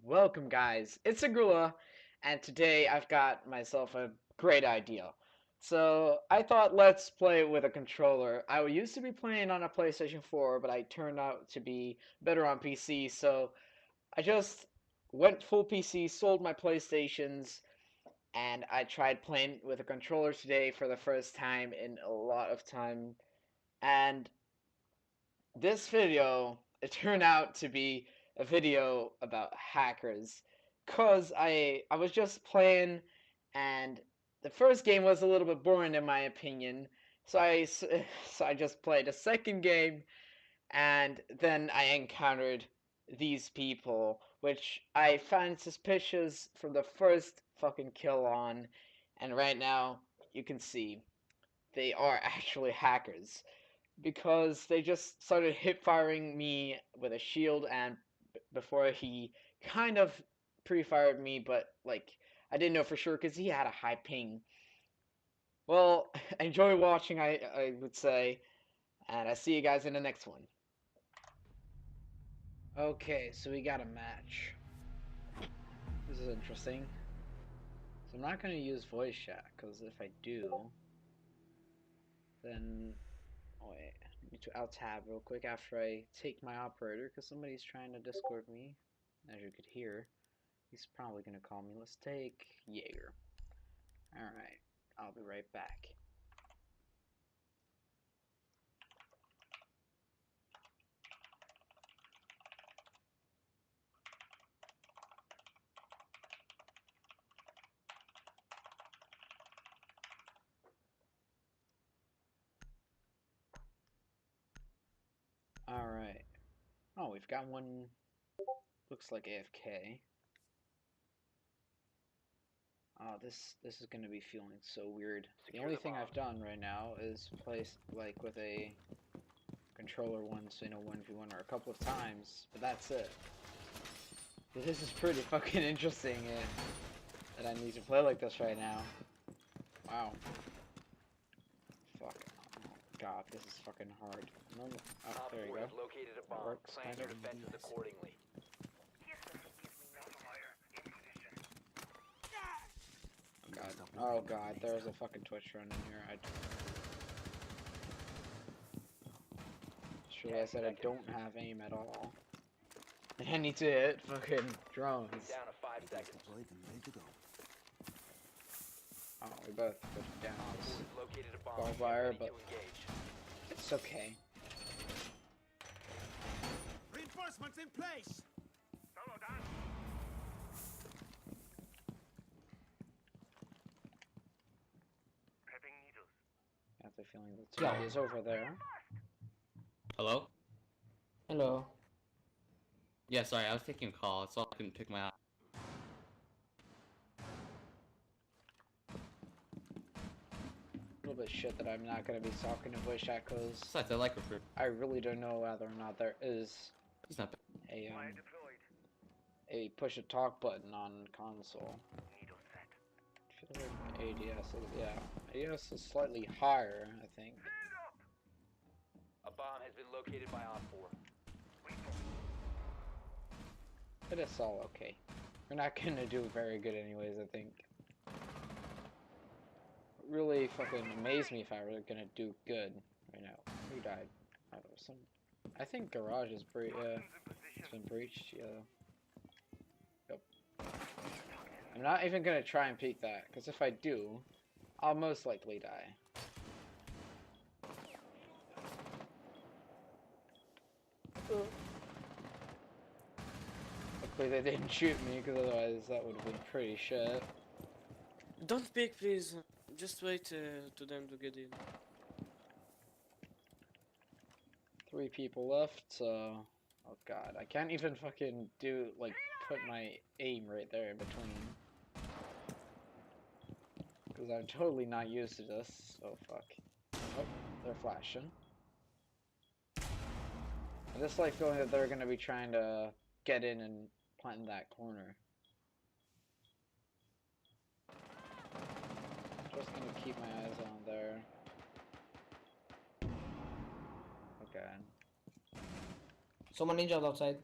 Welcome guys, it's Agula, and today I've got myself a great idea. So I thought let's play with a controller. I used to be playing on a PlayStation 4, but I turned out to be better on PC, so I just went full PC, sold my PlayStations, and I tried playing with a controller today for the first time in a lot of time. And this video, it turned out to be a video about hackers, cause I was just playing, and the first game was a little bit boring in my opinion. So I just played a second game, and then I encountered these people, which I found suspicious from the first fucking kill on, and right now you can see they are actually hackers because they just started hip firing me with a shield, and before he kind of pre-fired me, but like I didn't know for sure because he had a high ping. Well, enjoy watching, I would say, and I see you guys in the next one. Okay, so we got a match. This is interesting. So I'm not going to use voice chat because if I do, then oh wait, I need to alt tab real quick after I take my operator because somebody's trying to Discord me. As you could hear, he's probably gonna call me. Let's take Jaeger. Alright, I'll be right back. Alright. Oh, we've got one, looks like AFK. Oh, this is gonna be feeling so weird. The only thing I've done right now is play like with a controller once in a 1v1 or a couple of times, but that's it. But this is pretty fucking interesting that I need to play like this right now. Wow. Fuck. Oh god, this is fucking hard. Normal. Oh, there you go. Located a That bomb. works. Plan Kind your of. defenses accordingly. Oh god. Oh god, there's a fucking Twitch run in here. Should I said I don't have aim at all. And I need to hit fucking drones. Down to 5 seconds. Oh, we both put down this Located a bomb. barbed Get wire, ready but to engage. it's okay. Reinforcements in place! I have the feeling the TV is over there. Hello? Hello. Yeah, sorry, I was taking a call, so I couldn't pick my up. A little bit shit that I'm not gonna be talking to voice chat because Besides, I like recruit. I really don't know whether or not there is He's not bad. a push to talk button on console. I feel like ADS is, yeah, ADS is slightly higher, I think. A bomb has been located by Op 4. But it's all okay. We're not gonna do very good anyways, I think. It really fucking amazed me if I were gonna do good right now. Who died? Oh, there was some. I think garage is it's been breached. Yeah. Yep. I'm not even gonna try and peek that, because if I do, I'll most likely die. Luckily they didn't shoot me, because otherwise that would have been pretty shit. Don't pick, please. Just wait to them to get in. 3 people left, so... Oh god, I can't even fucking do, like, put my aim right there in between. Because I'm totally not used to this, so fuck. Oh, they're flashing. I just like feeling that they're gonna be trying to get in and plant in that corner. Just gonna keep my eyes on there. Okay. Someone ninja outside.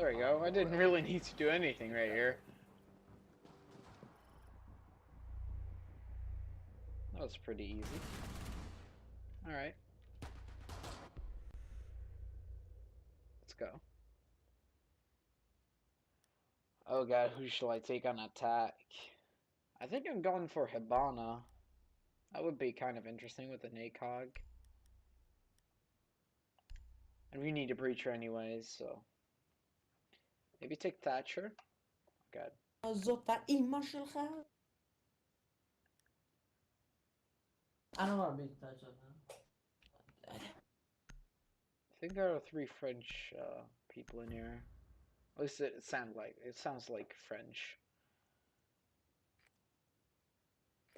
There we go. I didn't really need to do anything right here. That was pretty easy. Alright. Let's go. Oh god, who shall I take on attack? I think I'm going for Hibana. That would be kind of interesting with an ACOG. And we need a breacher anyways, so... maybe take Thatcher? God. זאת האימא שלך? אני לא מאמין את זה. I think there are 3 French people in here. At least it sounds like French.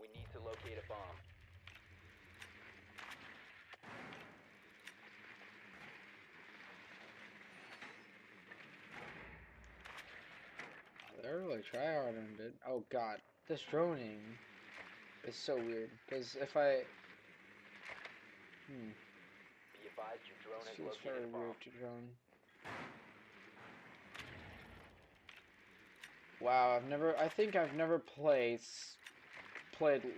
We need to locate a bomb. They're really tryharding, dude. Oh god, this droning is so weird. Because if I... Be advised your drone This has feels located very a bomb. weird to drone. Wow, I think I've never played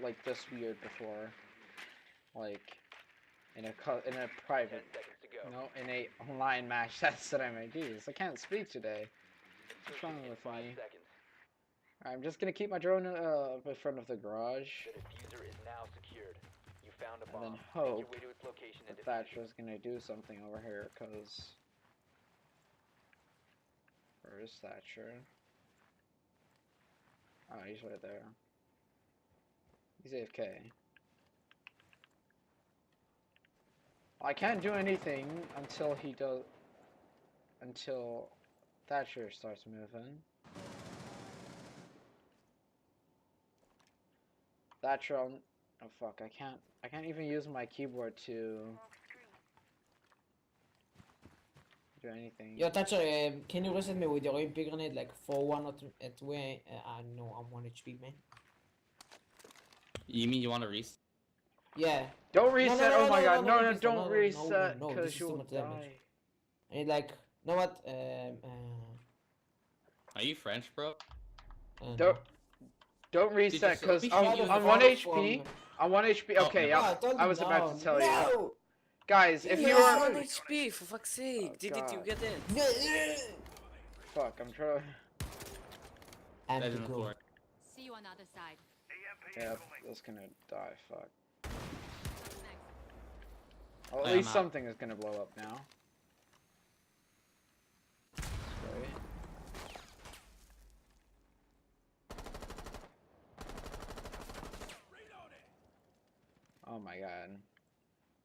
like this weird before. Like, in a 10 private, seconds to go. no, in a online match. That's what I mean. Jeez, I can't speak today. What's wrong Insertion in with 5 me? seconds. I'm just gonna keep my drone in front of the garage, The diffuser is now secured. You found a and bomb. then Make your hope way to its location and that defuse it. Thatcher's gonna do something over here. Cause where is Thatcher? Oh, he's right there. He's AFK. I can't do anything until until Thatcher starts moving. Thatcher, oh fuck, I can't even use my keyboard to do anything. Yo, Thatcher, can you reset me with your MP grenade like for 1 or 2 at where? No, I'm 1 HP, man. You mean you want to reset? Yeah. Don't reset! Oh my god, no, this- don't reset, this because is too you'll much damage. die. I need like, you know what? Are you French, bro? Don't don't reset, say- because Did I'm, you I'm follow 1 from- HP. I'm 1 HP. Oh, Okay, no. yeah. I was about to tell you. Guys, if you Yeah, are... 1 HP, for fuck's sake. Oh, Did you God. get it? Fuck, I'm trying... And That to didn't go. work. See you on the other side. Yeah, that's gonna die, fuck. Thanks. Well, I at am least out. something is gonna blow up now. Great. Oh my god.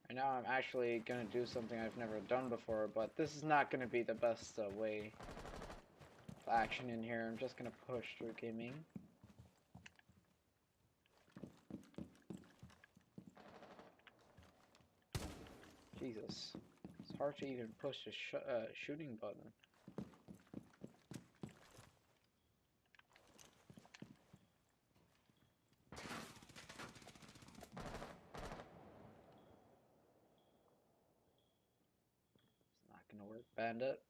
And now I'm actually gonna do something I've never done before, but this is not gonna be the best way of action in here. I'm just gonna push through gaming. Jesus. It's hard to even push the shooting button. It's not gonna work, Bandit.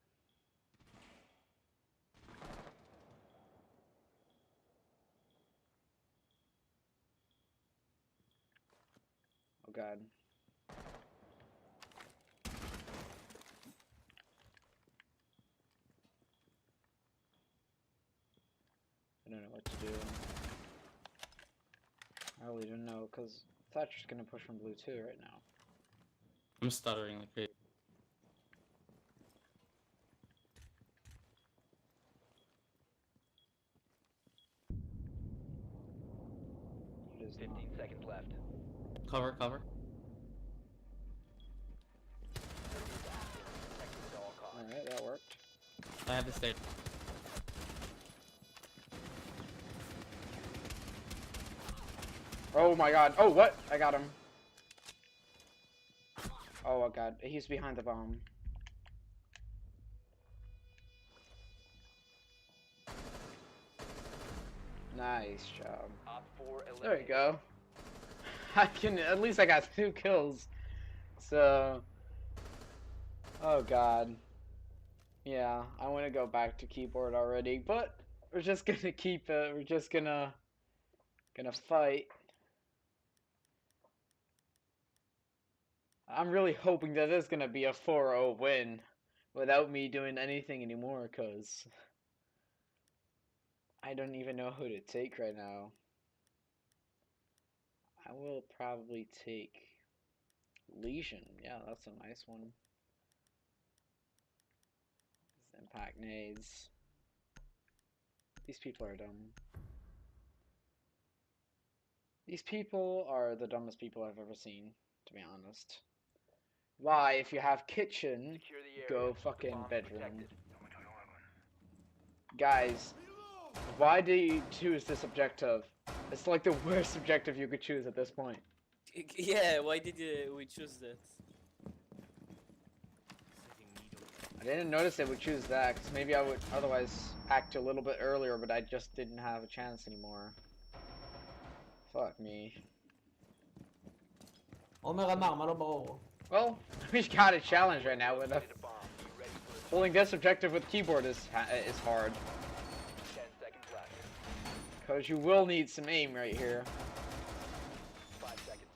Oh god. I don't know what to do. I really don't know, because Thatcher's gonna push from blue too right now. I'm stuttering like crazy. It is 15 not. seconds left. Cover, cover. Protect at all costs. Alright, that worked. I have to stay. Oh my god. Oh, what? I got him. Oh god. He's behind the bomb. Nice job. Op 4 There you eliminated. go. At least I got 2 kills. So. Oh god. Yeah, I want to go back to keyboard already, but we're just gonna keep it. We're just gonna fight. I'm really hoping that it's gonna be a 4-0 win without me doing anything anymore, cause I don't even know who to take right now. I will probably take Legion. Yeah, that's a nice one. Impact nades. These people are dumb. These people are the dumbest people I've ever seen, to be honest. Why, if you have kitchen, Secure the area. go The fucking bomb's bedroom. protected. Guys, why do you choose this objective? It's like the worst objective you could choose at this point. Yeah, why did we choose that? I didn't notice they would choose that, because maybe I would otherwise act a little bit earlier, but I just didn't have a chance anymore. Fuck me. עומר אמר, מה לא ברור? Well, we got a challenge right now with Located a bomb. Be ready for assault. holding this objective with keyboard is hard. 10 seconds left. Because you will need some aim right here. 5 seconds.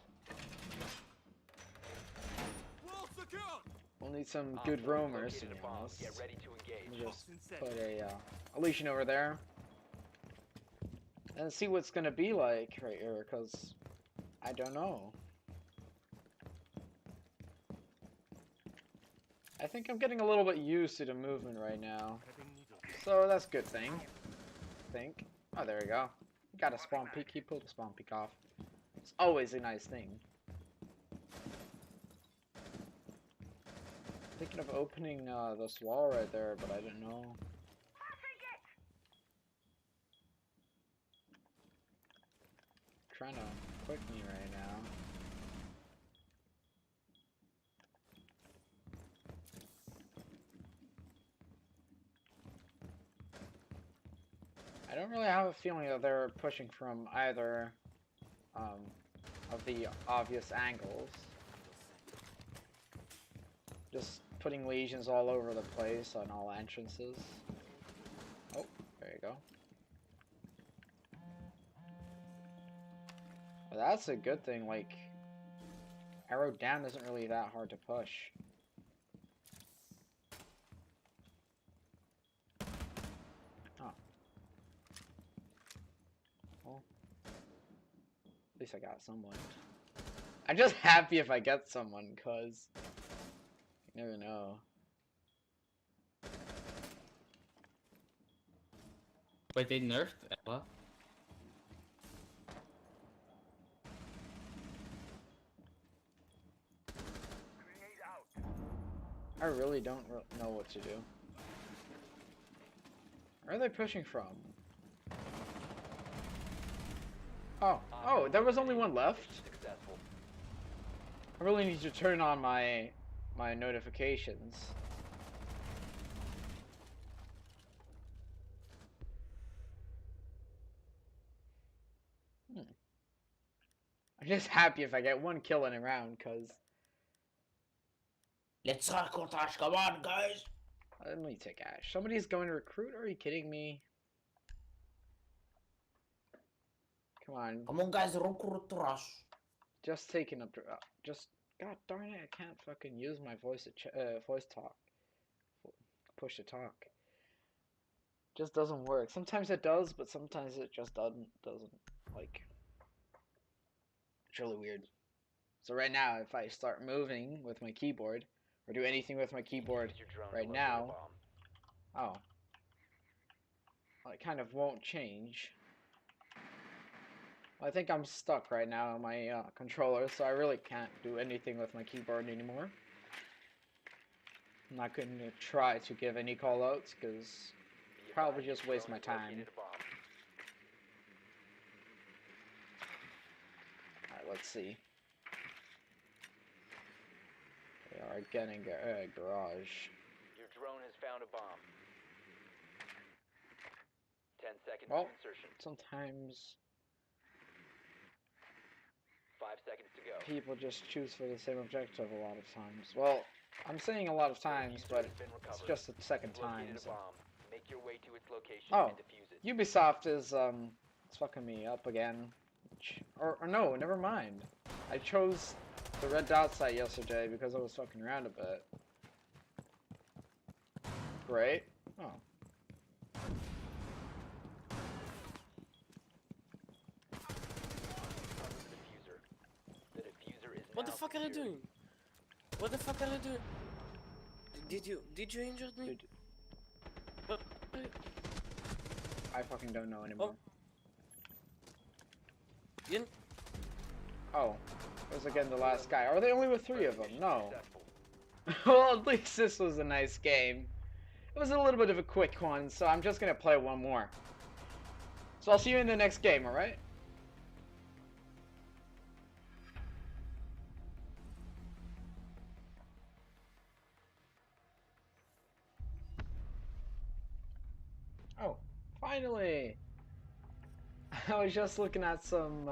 Wall secured. We'll need some Op good 4 roamers, to located be a bomb. honest. Get ready to Let me engage. just put a Legion over there. And see what's gonna be like right here, because I don't know. I think I'm getting a little bit used to the movement right now. So that's a good thing. I think. Oh, there we go. Got a spawn peek. He pulled the spawn peek off. It's always a nice thing. Thinking of opening this wall right there, but I don't know. Trying to quick me right now. I don't really have a feeling that they're pushing from either of the obvious angles. Just putting legions all over the place on all entrances. Oh, there you go. Well, that's a good thing, like, Arrow Dam isn't really that hard to push. Oh. Well, at least I got someone. I'm just happy if I get someone, cause you never know. Wait, they nerfed Ella? I really don't know what to do. Where are they pushing from? Oh, there was only one left. Successful. I really need to turn on my notifications. I'm just happy if I get one kill in a round, cause Let's rock on Ash, come on guys! let me take Ash. Somebody's going to recruit? Are you kidding me? Come on, Come on guys, recruit Rush. just taking up. Just god darn it! I can't fucking use my voice to voice talk. Push to talk. Just doesn't work. Sometimes it does, but sometimes it just doesn't. Like, it's really weird. So right now, if I start moving with my keyboard or do anything with my keyboard Use your drone to right locate a now, bomb. well, it kind of won't change. I think I'm stuck right now on my controller, so I really can't do anything with my keyboard anymore. I'm not going to try to give any callouts because Be probably advised, just your waste drone my has time. located a bomb. Alright, let's see. We are getting a garage. Your drone has found a bomb. 10 seconds Well. to insertion. Sometimes 5 seconds to go. people just choose for the same objective a lot of times. Well, I'm saying a lot of times, Diffuser but has been it's recovered. just the second You've time. located a So. bomb. Make your way to its location Oh, and defuse it. Ubisoft is it's fucking me up again. Or no, never mind. I chose the Red Dot site yesterday because I was fucking around a bit. Great. Oh. The diffuser is What the now fuck are you secured. doing? What the fuck are you doing? Did you injure me? Dude, What? I fucking don't know anymore. You Oh. Was again the last guy. Are they only with 3 of them? Mission No. successful. Well, at least this was a nice game. It was a little bit of a quick one, so I'm just gonna play one more. So I'll see you in the next game, alright? Oh, finally! I was just looking at some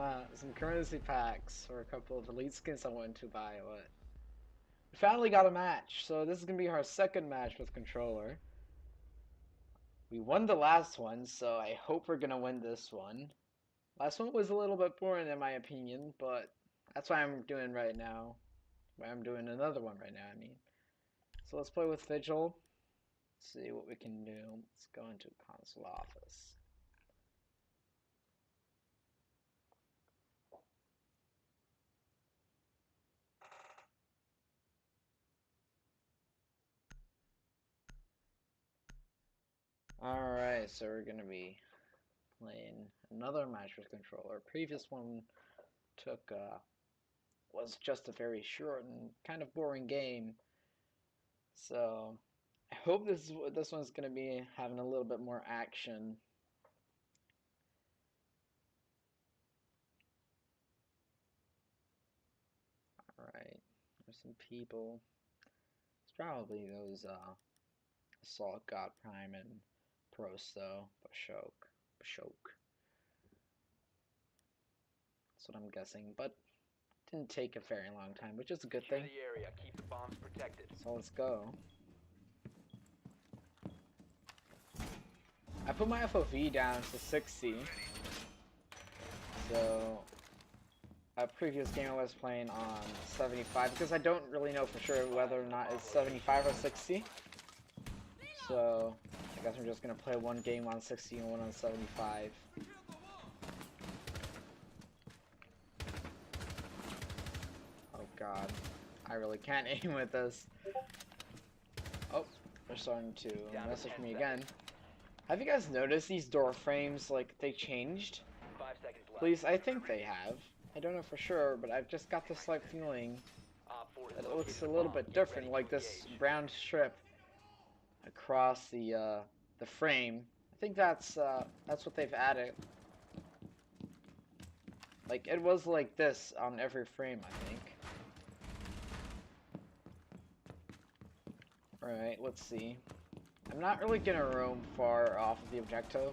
currency packs for a couple of elite skins I wanted to buy, but we finally got a match. So this is gonna be our second match with controller. We won the last one, so I hope we're gonna win this one. Last one was a little bit boring in my opinion, but that's why I'm doing right now. Why I'm doing another one right now, I mean. So let's play with Vigil. See what we can do. Let's go into console office. Alright, so we're gonna be playing another match with controller. Previous one took was just a very short and kind of boring game. So I hope this one's gonna be having a little bit more action. Alright, there's some people. It's probably those Assault God Prime and Prosto, Bashok. That's what I'm guessing, but didn't take a very long time, which is a good Secure thing. the area. Keep the bombs protected. So let's go. I put my FOV down to 60. So a previous game I was playing on 75 because I don't really know for sure whether or not it's 75 or 60. So I guess I'm just gonna play one game on 60 and one on 75. Oh god, I really can't aim with this. Oh, they're starting to message me again. Have you guys noticed these door frames, like, they changed? 5 seconds left. Please, I think they have. I don't know for sure, but I've just got this slight feeling Op 4 has that it looks a located little bomb. bit Get different, ready like to this engage. brown strip across the frame. I think that's what they've added. Like, it was like this on every frame, I think. Alright, let's see. I'm not really gonna roam far off of the objective.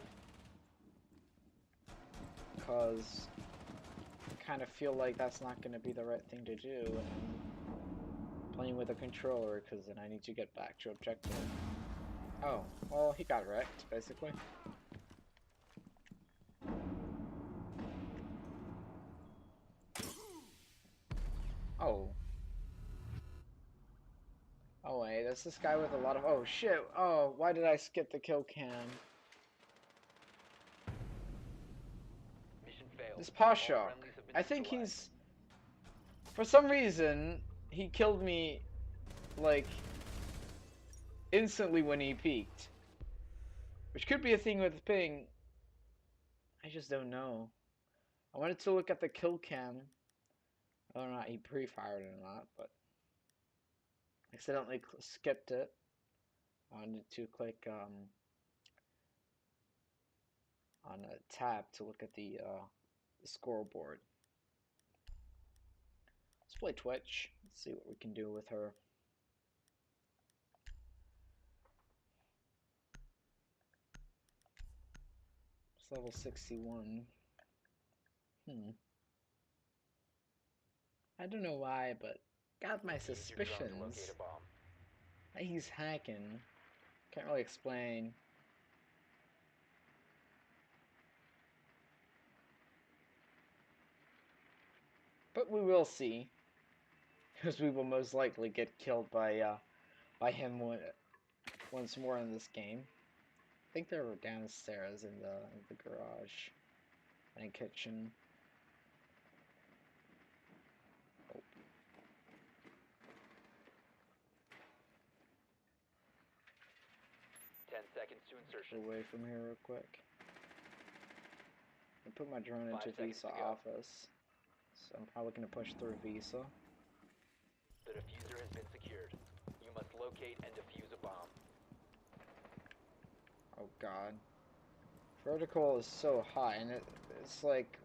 Because I kind of feel like that's not gonna be the right thing to do when I'm playing with a controller, because then I need to get back to objective. Oh, well, he got wrecked, basically. Oh. Oh wait, there's this guy with a lot of... Oh shit, oh, why did I skip the kill cam? Mission failed. This All Pashok, friendlies have been I think neutralized. he's... For some reason, he killed me, like, instantly when he peeked. Which could be a thing with ping. I just don't know. I wanted to look at the kill cam. I don't know if he pre-fired or not, but accidentally skipped it. I wanted to click on a tab to look at the scoreboard. Let's play Twitch. Let's see what we can do with her. It's level 61. I don't know why, but got my Use your drone to locate suspicions. a bomb. He's hacking. Can't really explain. But we will see. Because we will most likely get killed by him once more in this game. I think they were downstairs in the garage and kitchen. Oh. 10 seconds to insertion. Away from here real quick. I put my drone 5 into seconds Visa to go. office, so I'm probably gonna push through Visa. The diffuser has been secured. You must locate and defuse a bomb. Oh god. Vertical is so high, and it's like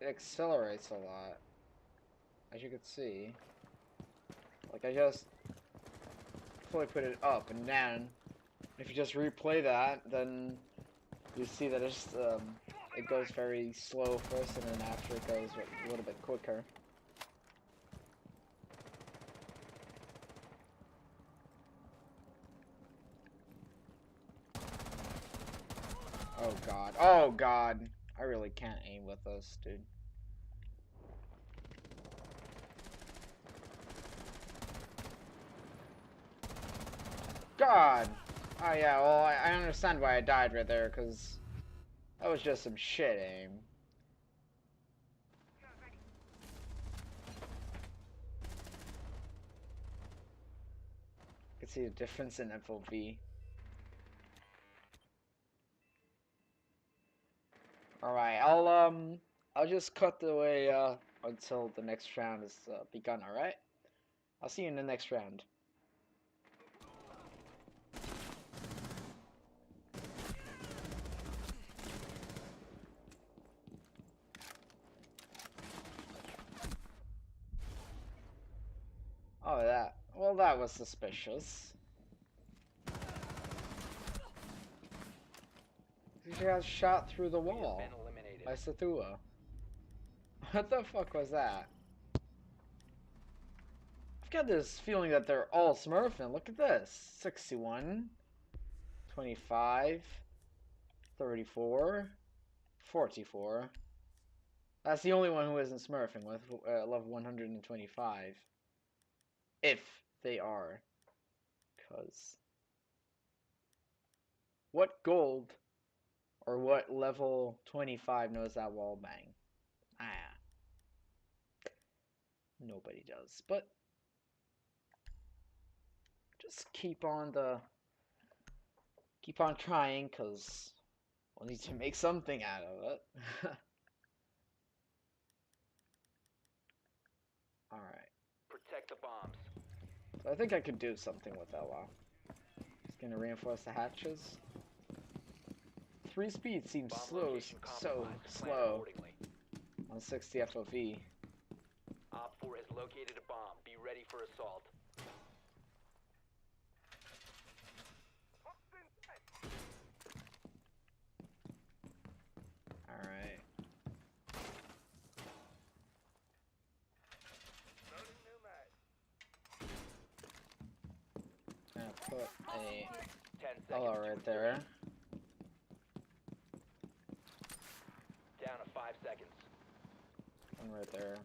it accelerates a lot, as you can see. Like I just fully put it up and down. If you just replay that, then you see that it's it goes very slow first, and then after it goes a little bit quicker. Oh god. Oh god. I really can't aim with this, dude. God! Oh yeah, well, I understand why I died right there, because that was just some shit aim. You can see the difference in FOV. Alright, I'll just cut the way, until the next round is, begun, alright? I'll see you in the next round. Oh, well, that was suspicious. He got shot through the He has wall been eliminated. by Sathua. What the fuck was that? I've got this feeling that they're all smurfing. Look at this. 61, 25, 34, 44. That's the only one who isn't smurfing with level 125. If they are. Because what gold or what level 25 knows that wall bang? Nobody does. But just keep on trying, because we'll need to make something out of it. Alright. Protect the bombs. So I think I could do something with Ella. Just gonna reinforce the hatches. 3 speed seems Bomb so location compromised. Plan slow accordingly. on 60 FOV. Op 4 has located a bomb. Be ready for assault. Alright. Gonna put a 10 seconds Ella to right there. insertion. Down to 5 seconds. One right there.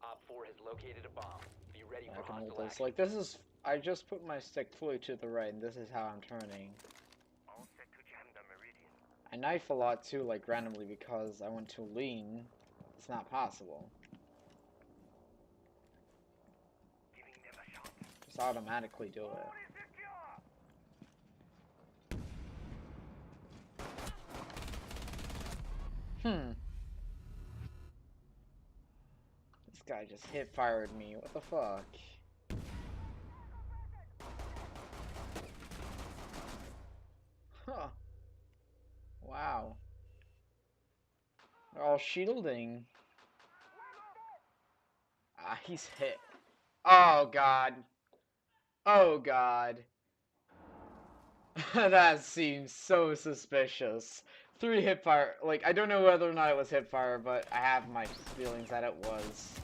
Op 4 has located a bomb. Be ready I for can hold hostile this. action. Like, this is... I just put my stick fully to the right, and this is how I'm turning. I knife a lot too, like randomly, because I want to lean. It's not possible. Just automatically do it. This guy just hip fired me. What the fuck? Huh. Wow. They're all shielding. Ah, he's hit. Oh god. Oh god. That seems so suspicious. 3 hip fire. Like, I don't know whether or not it was hip fire, but I have my feelings that it was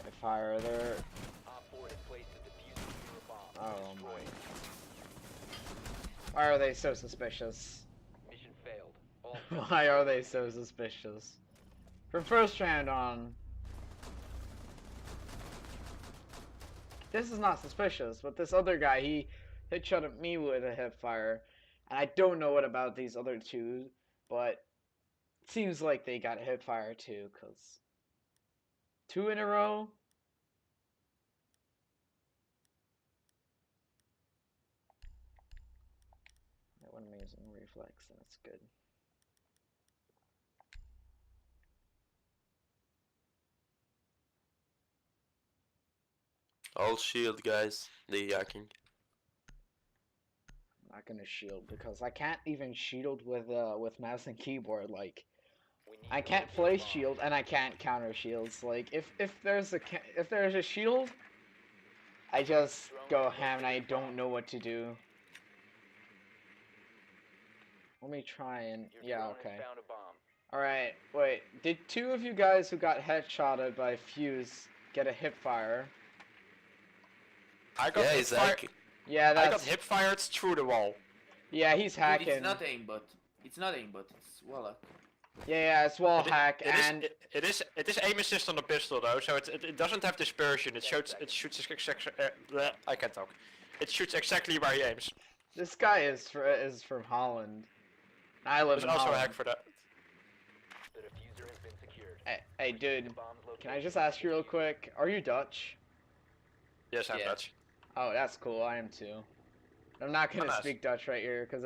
hip fire. There. Op 4 has placed a Oh my. Why are they so suspicious? Mission failed. All Why are they so suspicious? From first round on. This is not suspicious, but this other guy, he headshot at me with a hipfire. And I don't know what about these other two, but it seems like they got a hipfire too, because 2 in a row? That one amazing reflex, that's good. I'll shield, guys. The yakking. I'm not gonna shield because I can't even shield with mouse and keyboard. Like we need I to can't locate place bombs. shield and I can't counter shields. Like if there's a shield, I just go ham and I don't know what to do. Let me try and Your yeah, drone okay. has found a bomb. All right, wait. Did 2 of you guys who got headshotted by Fuse get a hipfire? I got Yeah, hip he's fire. hacking. Yeah, I got that's hip fired through the wall. yeah. He's Dude, hacking. it's not aimbot. It's not aimbot. It's Wallach. Yeah, it's wall hack It is- and it is aim assist on the pistol though, so it doesn't have dispersion. It shoots exactly. I can't talk. It shoots exactly where he aims. this guy is from Holland. I live There's in also a Holland. hack for that. The diffuser has been secured. Hey, dude, The bomb's can I location just ask you real is quick? Are you Dutch? Yes, I'm Yeah. Dutch. Oh, that's cool. I am too. I'm not gonna nice. speak Dutch right here because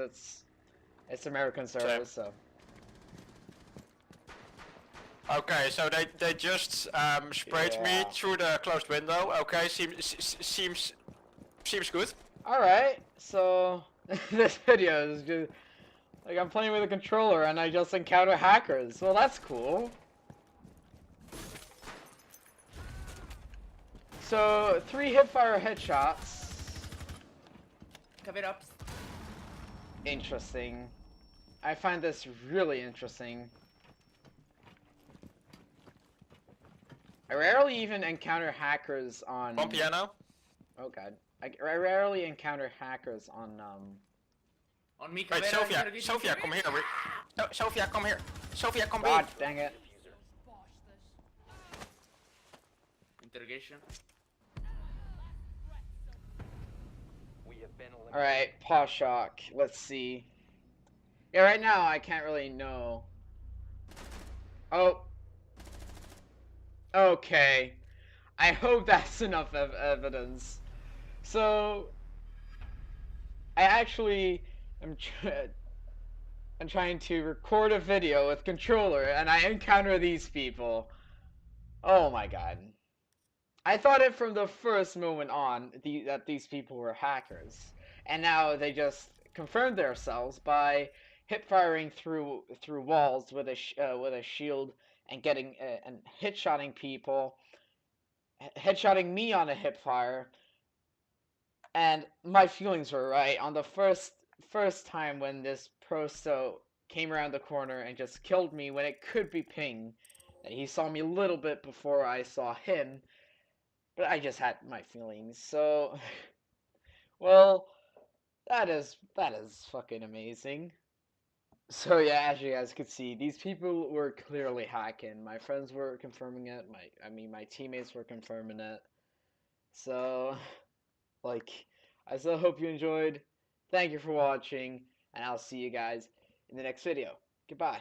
it's American service. So Okay, so they just sprayed me Yeah. through the closed window. Okay, seems good. all right. So this video is just like I'm playing with a controller and I just encounter hackers. Well, that's cool. So 3 hipfire headshots. Cover up. Interesting. I find this really interesting. I rarely even encounter hackers on. One piano. Oh god. I rarely encounter hackers on On me, Wait, Caveira, Sophia, interrogation. Sophia, come here. No, Sophia, come here. Sophia, come God here. dang it. Interrogation. We have been eliminated. Alright, Paw Shock. Let's see. Yeah, right now I can't really know. Oh. Okay. I hope that's enough evidence. So, I actually am I'm trying to record a video with controller and I encounter these people. Oh my god. I thought it from the first moment on that these people were hackers. And now they just confirmed themselves by hip firing through walls with a shield and getting and headshotting people, headshotting me on a hip fire. And my feelings were right on the first time when this Prosto came around the corner and just killed me when it could be Ping. And he saw me a little bit before I saw him, but I just had my feelings. So, well, that is fucking amazing. So yeah, as you guys could see, these people were clearly hacking. My friends were confirming it. My teammates were confirming it. So, like, I still hope you enjoyed. Thank you for watching, and I'll see you guys in the next video. Goodbye.